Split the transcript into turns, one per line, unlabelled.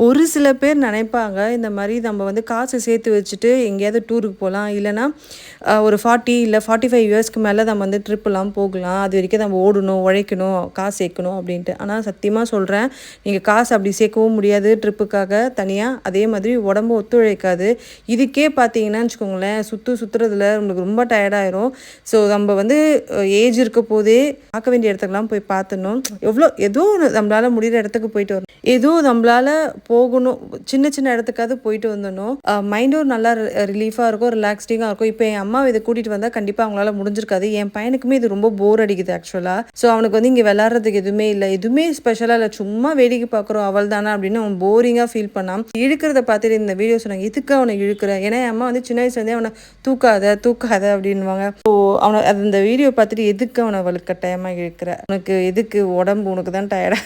ஒரு சில பேர் நினைப்பாங்க, இந்த மாரி நம்ம வந்து காசு சேர்த்து வச்சுட்டு எங்கேயாவது டூருக்கு போலாம். இல்லன்னா ஒரு 40 இல்ல 45 இயர்ஸ்க்கு மேல நம்ம வந்து ட்ரிப்லாம் போகலாம். அது வரைக்கும் நம்ம ஓடணும், உழைக்கணும், காசு சேர்க்கணும் அப்படின்ட்டு. ஆனா சத்தியமா சொல்றேன், நீங்க காசு அப்படி சேர்க்கவும் முடியாது ட்ரிப்புக்காக தனியா. அதே மாதிரி உடம்பு ஒத்துழைக்காது. இதுக்கே பார்த்தீங்கன்னா வச்சுக்கோங்களேன், சுத்துறதுல நம்மளுக்கு ரொம்ப டயர்ட் ஆயிரும். ஸோ நம்ம வந்து ஏஜ் இருக்க போதே பார்க்க வேண்டிய இடத்துக்குலாம் போய் பார்த்துடணும். ஏதோ ஒண்ணு நம்மளால முடியிற இடத்துக்கு போயிட்டு வரணும். ஏதோ நம்மளால போகணும். சின்ன சின்ன இடத்துக்காவது போயிட்டு வந்துடணும். மைண்டும் நல்லா ரிலீஃபா இருக்கும், ரிலாக்ஸ்டிங்கா இருக்கும். இப்போ என் அம்மாவ இத கூட்டிட்டு வந்தா கண்டிப்பா அவங்களால முடிஞ்சிருக்காது. என் பையனுக்குமே இது ரொம்ப போர் அடிக்குது ஆக்சுவலா. ஸோ அவனுக்கு வந்து இங்க விளையாடுறதுக்கு எதுவுமே இல்ல. எதுவுமே ஸ்பெஷலா இல்ல. சும்மா வேடிக்கை பார்க்குறோம் அவள்தானா அப்படின்னு அவன் போரிங்கா ஃபீல் பண்ணான். இழுக்கிறத பார்த்துட்டு இந்த வீடியோ சொன்னாங்க, எதுக்கு அவனை இழுக்கிற? ஏன்னா என் அம்மா வந்து சின்ன வயசுலேருந்தே அவனை தூக்காத அப்படின்னுவாங்க. ஸோ அவனை அந்த வீடியோ பார்த்துட்டு எதுக்கு அவனை வலுக்கட்டாயமா இழுக்கிற? உனக்கு எதுக்கு உடம்பு உனக்கு தான் டயர்டா